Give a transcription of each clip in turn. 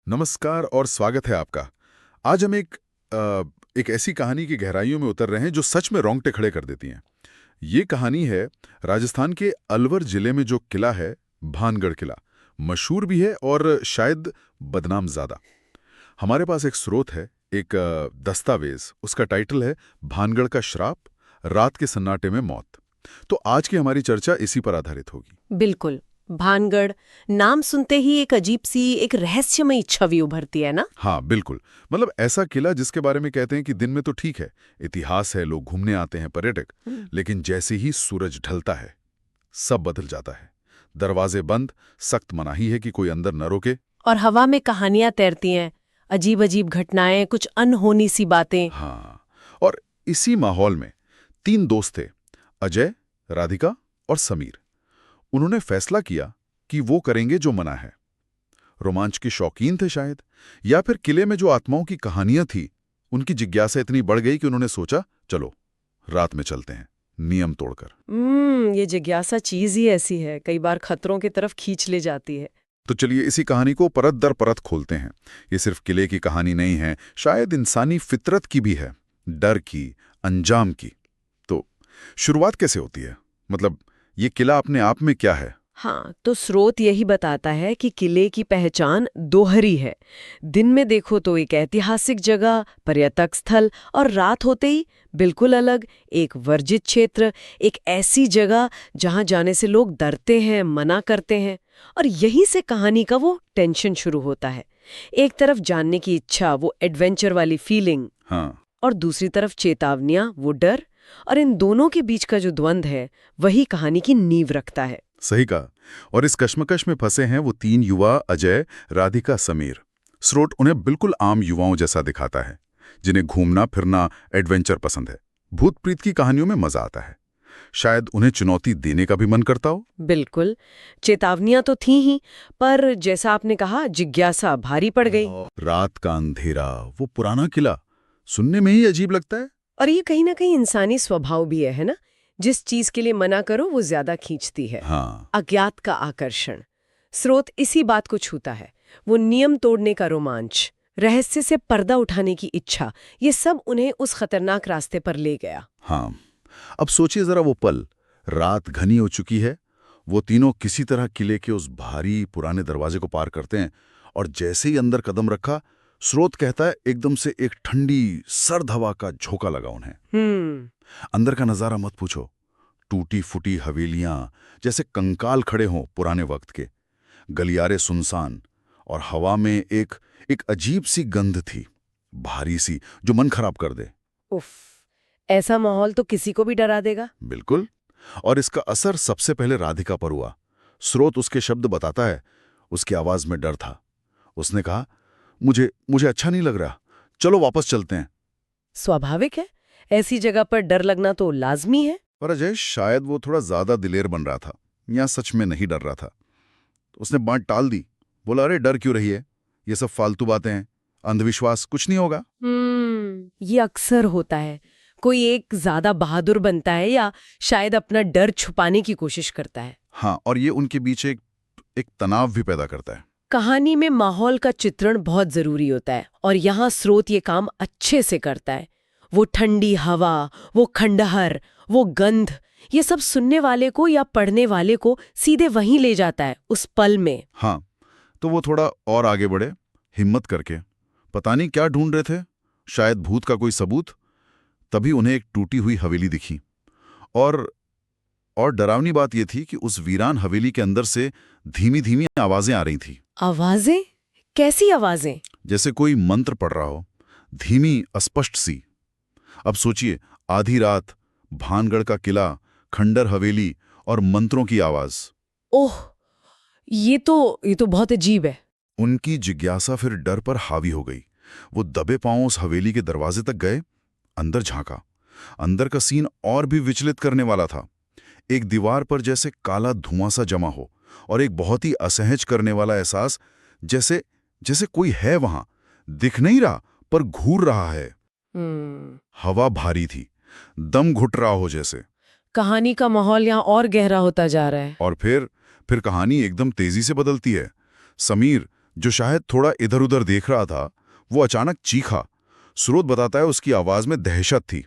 नमस्कार और स्वागत है आपका। आज हम एक ऐसी कहानी की गहराइयों में उतर रहे हैं जो सच में रोंगटे खड़े कर देती हैं। ये कहानी है राजस्थान के अलवर जिले में जो किला है, भानगढ़ किला। मशहूर भी है और शायद बदनाम ज़्यादा। हमारे पास एक स्रोत है, एक दस्तावेज, उसका टाइटल है भानगढ़ का श्राप, रात के सन्नाटे में मौत। तो आज की हमारी चर्चा इसी पर आधारित होगी। बिल्कुल। भानगढ़ नाम सुनते ही एक अजीब सी एक रहस्यमयी छवि उभरती है ना। हाँ बिल्कुल। मतलब ऐसा किला जिसके बारे में कहते हैं कि दिन में तो ठीक है, इतिहास है, लोग घूमने आते हैं, पर्यटक, लेकिन जैसे ही सूरज ढलता है सब बदल जाता है। दरवाजे बंद, सख्त मनाही है कि कोई अंदर न रोके। और हवा में कहानियां तैरती हैं, अजीब अजीब घटनाएं, कुछ अनहोनी सी बातें। हाँ, और इसी माहौल में 3 दोस्त थे, अजय, राधिका और समीर। उन्होंने फैसला किया कि वो करेंगे जो मना है। रोमांच के शौकीन थे शायद, या फिर किले में जो आत्माओं की कहानियां थी उनकी जिज्ञासा इतनी बढ़ गई कि उन्होंने सोचा चलो रात में चलते हैं, नियम तोड़कर। ये जिज्ञासा चीज ही ऐसी है, कई बार खतरों की तरफ खींच ले जाती है। तो चलिए इसी कहानी को परत दर परत खोलते हैं। ये सिर्फ किले की कहानी नहीं है, शायद इंसानी फितरत की भी है, डर की, अंजाम की। तो शुरुआत कैसे होती है? मतलब ये किला अपने आप में क्या है? हाँ, तो स्रोत यही बताता है कि किले की पहचान दोहरी है। दिन में देखो तो एक ऐतिहासिक जगह, पर्यटक स्थल, और रात होते ही बिल्कुल अलग, एक वर्जित क्षेत्र, एक ऐसी जगह जहां जाने से लोग डरते हैं, मना करते हैं। और यहीं से कहानी का वो टेंशन शुरू होता है। एक तरफ जानने की इच्छा, वो एडवेंचर वाली फीलिंग, हाँ, और दूसरी तरफ चेतावनियां, वो डर। और इन दोनों के बीच का जो द्वंद्व है वही कहानी की नींव रखता है। सही कहा। और इस कश्मकश में फंसे हैं वो 3 युवा, अजय, राधिका, समीर। स्रोत उन्हें बिल्कुल आम युवाओं जैसा दिखाता है, जिन्हें घूमना फिरना, एडवेंचर पसंद है। भूत प्रीत की कहानियों में मजा आता है। शायद उन्हें चुनौती देने का भी मन करता हो। बिल्कुल। चेतावनियां तो थी ही, पर जैसा आपने कहा, जिज्ञासा भारी पड़ गई। रात का अंधेरा, वो पुराना किला, सुनने में ही अजीब लगता है। और ये कहीं ना कहीं इंसानी स्वभाव भी है ना? जिस चीज के लिए मना करो वो ज्यादा खींचती है। हाँ, अज्ञात का आकर्षण। स्रोत इसी बात को छूता है। वो नियम तोड़ने का रोमांच, रहस्य से पर्दा उठाने की इच्छा, ये सब उन्हें उस खतरनाक रास्ते पर ले गया। हाँ। अब सोचिए जरा वो पल, रात घनी हो चुकी है, वो तीनों किसी तरह किले के उस भारी पुराने दरवाजे को पार करते हैं, और जैसे ही अंदर कदम रखा, स्रोत कहता है एकदम से एक ठंडी सर्द हवा का झोंका लगा उन्हें। अंदर का नजारा मत पूछो। टूटी फूटी हवेलियां, जैसे कंकाल खड़े हों पुराने वक्त के, गलियारे सुनसान, और हवा में एक एक अजीब सी गंध थी, भारी सी, जो मन खराब कर दे। उफ, ऐसा माहौल तो किसी को भी डरा देगा। बिल्कुल। और इसका असर सबसे पहले राधिका पर हुआ। स्रोत उसके शब्द बताता है, उसकी आवाज में डर था। उसने कहा, मुझे मुझे अच्छा नहीं लग रहा, चलो वापस चलते हैं। स्वाभाविक है, ऐसी जगह पर डर लगना तो लाजमी है। पर अजय शायद वो थोड़ा ज्यादा दिलेर बन रहा था, या सच में नहीं डर रहा था। उसने बात टाल दी, बोला, अरे डर क्यों रही है, ये सब फालतू बातें हैं, अंधविश्वास, कुछ नहीं होगा। ये अक्सर होता है। कोई एक ज्यादा बहादुर बनता है या शायद अपना डर छुपाने की कोशिश करता है। हाँ, और ये उनके बीच एक तनाव भी पैदा करता है। कहानी में माहौल का चित्रण बहुत जरूरी होता है, और यहाँ स्रोत ये काम अच्छे से करता है। वो ठंडी हवा, वो खंडहर, वो गंध, ये सब सुनने वाले को या पढ़ने वाले को सीधे वहीं ले जाता है, उस पल में। हाँ, तो वो थोड़ा और आगे बढ़े, हिम्मत करके। पता नहीं क्या ढूंढ रहे थे, शायद भूत का कोई सबूत। तभी उन्हें एक टूटी हुई हवेली दिखी, और डरावनी बात यह थी कि उस वीरान हवेली के अंदर से धीमी धीमी आवाजें आ रही थी। आवाजें? कैसी आवाजें? जैसे कोई मंत्र पढ़ रहा हो, धीमी, अस्पष्ट सी। अब सोचिए, आधी रात, भानगढ़ का किला, खंडर हवेली और मंत्रों की आवाज। ओह, ये तो बहुत अजीब है। उनकी जिज्ञासा फिर डर पर हावी हो गई। वो दबे पांवों उस हवेली के दरवाजे तक गए, अंदर झांका। अंदर का सीन और भी विचलित करने वाला था। एक दीवार पर जैसे काला धुआं सा जमा हो, और एक बहुत ही असहज करने वाला एहसास, जैसे जैसे कोई है वहां, दिख नहीं रहा पर घूर रहा है। हवा भारी थी, दम घुट रहा हो जैसे। कहानी का माहौल यहाँ और गहरा होता जा रहा है। और फिर कहानी एकदम तेजी से बदलती है। समीर, जो शायद थोड़ा इधर उधर देख रहा था वो अचानक चीखा। स्रोत बताता है उसकी आवाज में दहशत थी।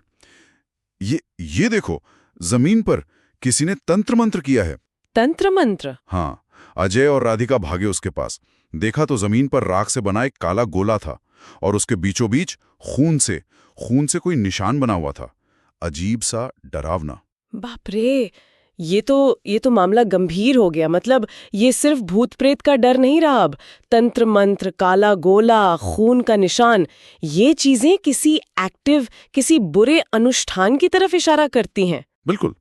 ये देखो, जमीन पर किसी ने तंत्र मंत्र किया है। तंत्र मंत्र? हाँ। अजय और राधिका भागे उसके पास। देखा तो जमीन पर राख से बना एक काला गोला था और उसके बीचों बीच खून से कोई निशान बना हुआ था। अजीब सा, डरावना। बाप रे, ये तो मामला गंभीर हो गया। मतलब ये सिर्फ भूत प्रेत का डर नहीं रहा अब। तंत्र मंत्र, काला गोला, खून का निशान, ये चीजें किसी बुरे अनुष्ठान की तरफ इशारा करती हैं। बिल्कुल।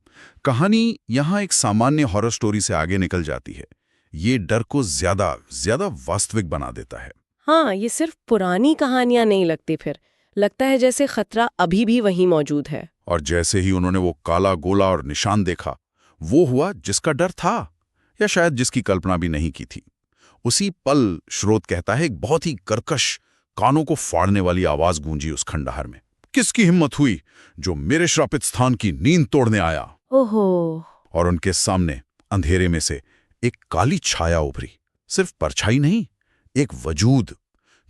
कहानी यहाँ एक सामान्य हॉरर स्टोरी से आगे निकल जाती है। ये डर को ज्यादा वास्तविक बना देता है। हाँ, ये सिर्फ पुरानी कहानियां नहीं लगती, फिर लगता है जैसे खतरा अभी भी वहीं मौजूद है। और जैसे ही उन्होंने वो काला गोला और निशान देखा, वो हुआ जिसका डर था, या शायद जिसकी कल्पना भी नहीं की थी। उसी पल स्रोत कहता है एक बहुत ही कर्कश, कानों को फाड़ने वाली आवाज गूंजी उस खंडहर में। किसकी हिम्मत हुई जो मेरे श्रापित स्थान की नींद तोड़ने आया? ओहो। और उनके सामने अंधेरे में से एक काली छाया उभरी। सिर्फ परछाई नहीं, एक वजूद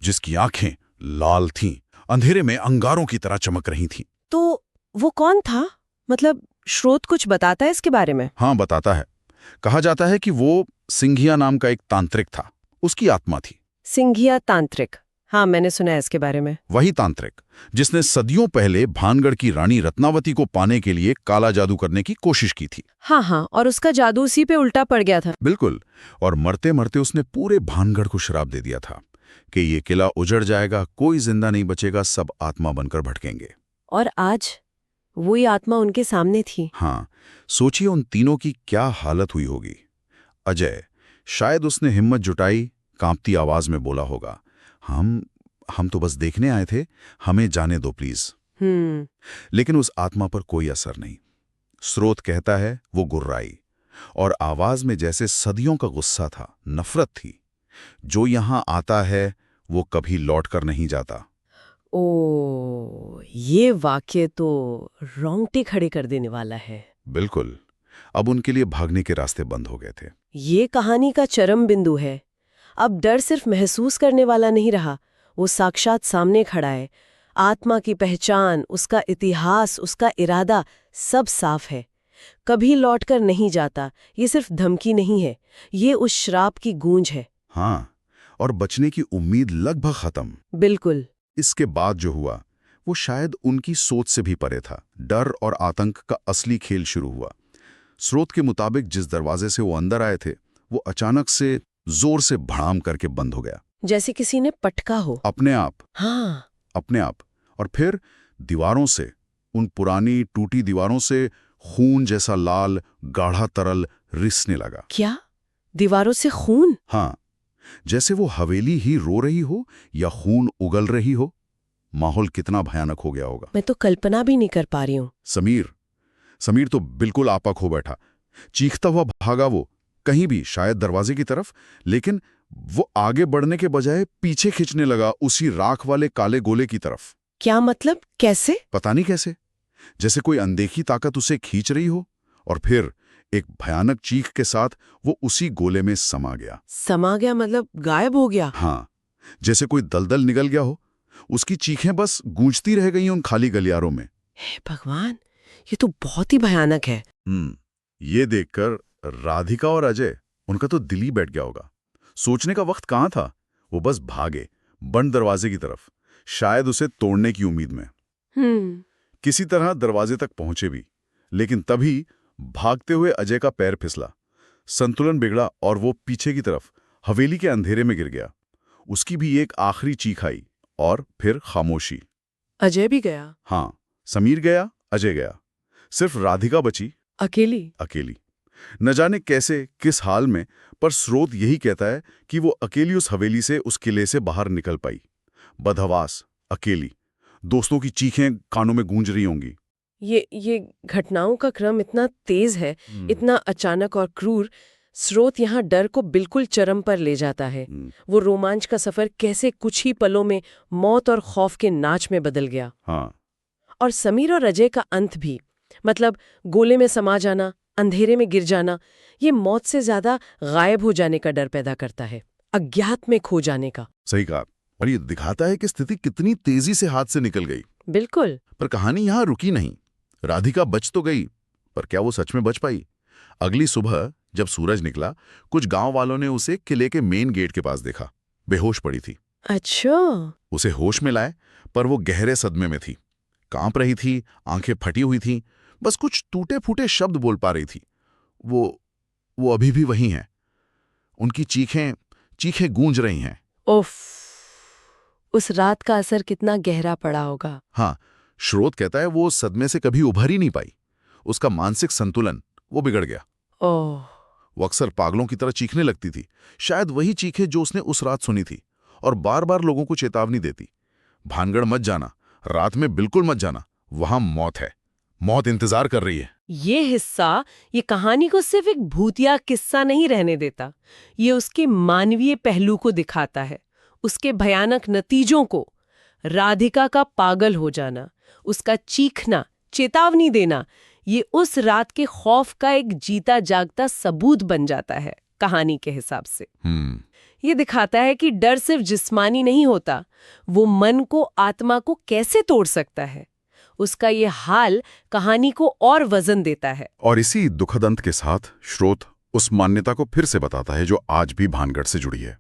जिसकी आंखें लाल थीं, अंधेरे में अंगारों की तरह चमक रही थीं। तो वो कौन था? मतलब स्रोत कुछ बताता है इसके बारे में? हाँ, बताता है। कहा जाता है कि वो सिंघिया नाम का एक तांत्रिक था, उसकी आत्मा थी। सिंघिया तांत्रिक? हाँ, मैंने सुना है इसके बारे में। वही तांत्रिक जिसने सदियों पहले भानगढ़ की रानी रत्नावती को पाने के लिए काला जादू करने की कोशिश की थी। हाँ, और उसका जादू उसी पे उल्टा पड़ गया था। बिल्कुल। और मरते मरते उसने पूरे भानगढ़ को श्राप दे दिया था कि ये किला उजड़ जाएगा, कोई जिंदा नहीं बचेगा, सब आत्मा बनकर भटकेंगे। और आज वही आत्मा उनके सामने थी। हाँ, सोचिए उन तीनों की क्या हालत हुई होगी। अजय, शायद उसने हिम्मत जुटाई, कांपती आवाज में बोला होगा, हम तो बस देखने आए थे, हमें जाने दो प्लीज। लेकिन उस आत्मा पर कोई असर नहीं। स्रोत कहता है वो गुर्राई, और आवाज में जैसे सदियों का गुस्सा था, नफरत थी। जो यहां आता है वो कभी लौट कर नहीं जाता। ओ, ये वाक्य तो रोंगटे खड़े कर देने वाला है। बिल्कुल। अब उनके लिए भागने के रास्ते बंद हो गए थे। ये कहानी का चरम बिंदु है। अब डर सिर्फ महसूस करने वाला नहीं रहा, वो साक्षात सामने खड़ा है। आत्मा की पहचान, उसका इतिहास, उसका इरादा सब साफ है। कभी लौटकर नहीं जाता। ये सिर्फ धमकी नहीं है, ये उस श्राप की गूंज है। हाँ, और बचने की उम्मीद लगभग खत्म। बिल्कुल। इसके बाद जो हुआ वो शायद उनकी सोच से भी परे था। डर और आतंक का असली खेल शुरू हुआ। स्रोत के मुताबिक जिस दरवाजे से वो अंदर आए थे वो अचानक से जोर से भड़ाम करके बंद हो गया, जैसे किसी ने पटका हो। अपने आप। हाँ, अपने आप। और फिर दीवारों से, उन पुरानी टूटी दीवारों से खून जैसा लाल गाढ़ा तरल रिसने लगा। क्या? दीवारों से खून? हाँ, जैसे वो हवेली ही रो रही हो या खून उगल रही हो। माहौल कितना भयानक हो गया होगा, मैं तो कल्पना भी नहीं कर पा रही हूँ। समीर तो बिल्कुल आपा खो बैठा। चीखता हुआ भागा वो, कहीं भी, शायद दरवाजे की तरफ, लेकिन वो आगे बढ़ने के बजाय पीछे खींचने लगा, उसी राख वाले काले गोले की तरफ। क्या मतलब? कैसे? पता नहीं कैसे, जैसे कोई अनदेखी ताकत उसे खींच रही हो। और फिर एक भयानक चीख के साथ वो उसी गोले में समा गया। समा गया मतलब गायब हो गया? हाँ, जैसे कोई दलदल निगल गया हो। उसकी चीखें बस गूंजती रह गई उन खाली गलियारों में। हे भगवान, ये तो बहुत ही भयानक है। ये देखकर राधिका और अजय, उनका तो दिल ही बैठ गया होगा। सोचने का वक्त कहाँ था, वो बस भागे बंद दरवाजे की तरफ, शायद उसे तोड़ने की उम्मीद में। किसी तरह दरवाजे तक पहुंचे भी, लेकिन तभी भागते हुए अजय का पैर फिसला, संतुलन बिगड़ा और वो पीछे की तरफ हवेली के अंधेरे में गिर गया। उसकी भी एक आखिरी चीख आई और फिर खामोशी। अजय भी गया? हाँ, समीर गया, अजय गया, सिर्फ राधिका बची, अकेली। न जाने कैसे, किस हाल में, पर स्रोत यही कहता है कि वो अकेली उस हवेली से, उस किले से बाहर निकल पाई। बदहवास, अकेली, दोस्तों की चीखें कानों में गूंज रही होंगी। ये घटनाओं का क्रम इतना तेज है, इतना अचानक और क्रूर। स्रोत यहाँ डर को बिल्कुल चरम पर ले जाता है। वो रोमांच का सफर कैसे कुछ ही पलों में मौत और खौफ के नाच में बदल गया। हाँ। और समीर और अजय का अंत भी, मतलब गोले में समा जाना, अंधेरे में गिर जाना, ये मौत से ज्यादा गायब हो जाने का डर पैदा करता है। अज्ञात में खो जाने का। सही कहा। और ये दिखाता है कि स्थिति कितनी तेजी से हाथ से निकल गई। बिल्कुल। पर कहानी यहां रुकी नहीं। राधिका बच तो गई, पर क्या वो सच में बच पाई? अगली सुबह जब सूरज निकला, कुछ गांव वालों ने उसे किले के मेन गेट के पास देखा। बेहोश पड़ी थी। अच्छा। उसे होश में लाए, पर वो गहरे सदमे में थी। कांप रही थी, आंखें फटी हुई थीं, बस कुछ टूटे फूटे शब्द बोल पा रही थी। वो अभी भी वही हैं। उनकी चीखें गूंज रही हैं। उफ, उस रात का असर कितना गहरा पड़ा होगा। हाँ, स्रोत कहता है वो सदमे से कभी उभर ही नहीं पाई। उसका मानसिक संतुलन वो बिगड़ गया। ओह। वो अक्सर पागलों की तरह चीखने लगती थी। शायद वही चीखें जो उसने उस रात सुनी थी, और बार बार लोगों को चेतावनी देती, भानगढ़ मत जाना, रात में बिल्कुल मत जाना, वहां मौत है, मौत इंतजार कर रही है। ये हिस्सा ये कहानी को सिर्फ एक भूतिया किस्सा नहीं रहने देता, ये उसके मानवीय पहलू को दिखाता है, उसके भयानक नतीजों को। राधिका का पागल हो जाना, उसका चीखना, चेतावनी देना, ये उस रात के खौफ का एक जीता जागता सबूत बन जाता है कहानी के हिसाब से। ये दिखाता है कि डर सिर्फ जिस्मानी नहीं होता, वो मन को, आत्मा को कैसे तोड़ सकता है। उसका ये हाल कहानी को और वजन देता है। और इसी दुखद अंत के साथ स्रोत उस मान्यता को फिर से बताता है जो आज भी भानगढ़ से जुड़ी है।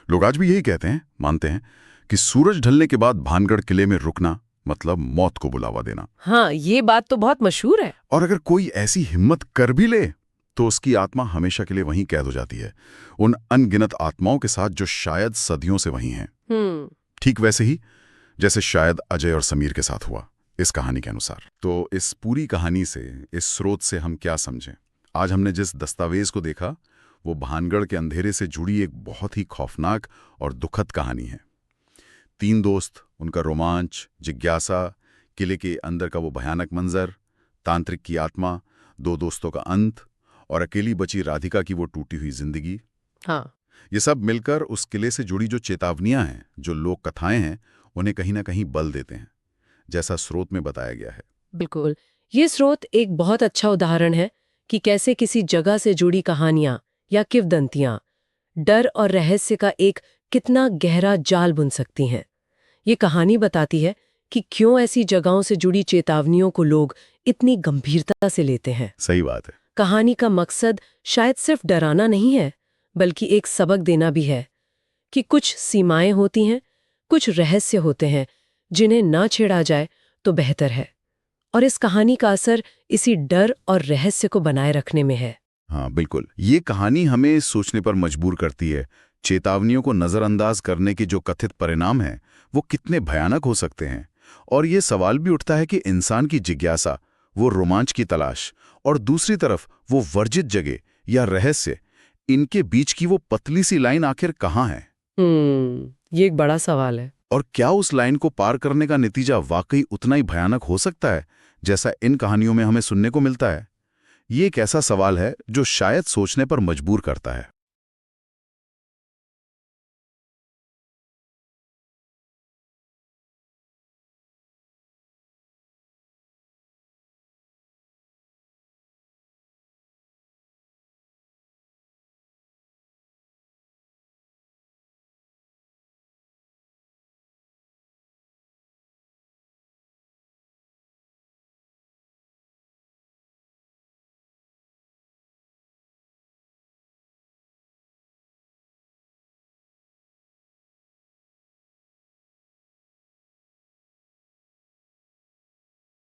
लोग आज भी यही कहते हैं, मानते हैं कि सूरज ढलने के बाद भानगढ़ किले में रुकना मतलब मौत को बुलावा देना। हाँ, ये बात तो बहुत मशहूर है। और अगर कोई ऐसी हिम्मत कर भी ले तो उसकी आत्मा हमेशा के लिए वहीं कैद हो जाती है, उन अनगिनत आत्माओं के साथ जो शायद सदियों से वहीं हैं। ठीक वैसे ही जैसे शायद अजय और समीर के साथ हुआ इस कहानी के अनुसार। तो इस पूरी कहानी से, इस स्रोत से हम क्या समझें? आज हमने जिस दस्तावेज को देखा वो भानगढ़ के अंधेरे से जुड़ी एक बहुत ही खौफनाक और दुखद कहानी है। 3 दोस्त, उनका रोमांच, जिज्ञासा, किले के अंदर का वो भयानक मंजर, तांत्रिक की आत्मा, 2 दोस्तों का अंत और अकेली बची राधिका की वो टूटी हुई जिंदगी। हाँ, ये सब मिलकर उस किले से जुड़ी जो चेतावनियां हैं, जो लोक कथाएं हैं, उन्हें कहीं ना कहीं बल देते हैं, जैसा स्रोत में बताया गया है। बिल्कुल। ये स्रोत एक बहुत अच्छा उदाहरण है कि कैसे किसी जगह से जुड़ी कहानियां या किंवदंतियां डर और रहस्य का एक कितना गहरा जाल बुन सकती हैं। ये कहानी बताती है कि क्यों ऐसी जगहों से जुड़ी चेतावनियों को लोग इतनी गंभीरता से लेते हैं। सही बात है। कहानी का मकसद शायद सिर्फ डराना नहीं है, बल्कि एक सबक देना भी है कि कुछ सीमाएं होती हैं, कुछ रहस्य होते हैं जिन्हें ना छेड़ा जाए तो बेहतर है। और इस कहानी का असर इसी डर और रहस्य को बनाए रखने में है। हाँ, बिल्कुल। ये कहानी हमें सोचने पर मजबूर करती है। चेतावनियों को नजरअंदाज करने के जो कथित परिणाम हैं, वो कितने भयानक हो सकते हैं। और ये सवाल भी उठता है कि इंसान की जिज्ञासा, वो रोमांच की तलाश, और दूसरी तरफ वो वर्जित जगह या रहस्य, इनके बीच की वो पतली सी लाइन आखिर कहाँ है? ये एक बड़ा सवाल है। और क्या उस लाइन को पार करने का नतीजा वाकई उतना ही भयानक हो सकता है जैसा इन कहानियों में हमें सुनने को मिलता है? ये एक ऐसा सवाल है जो शायद सोचने पर मजबूर करता है।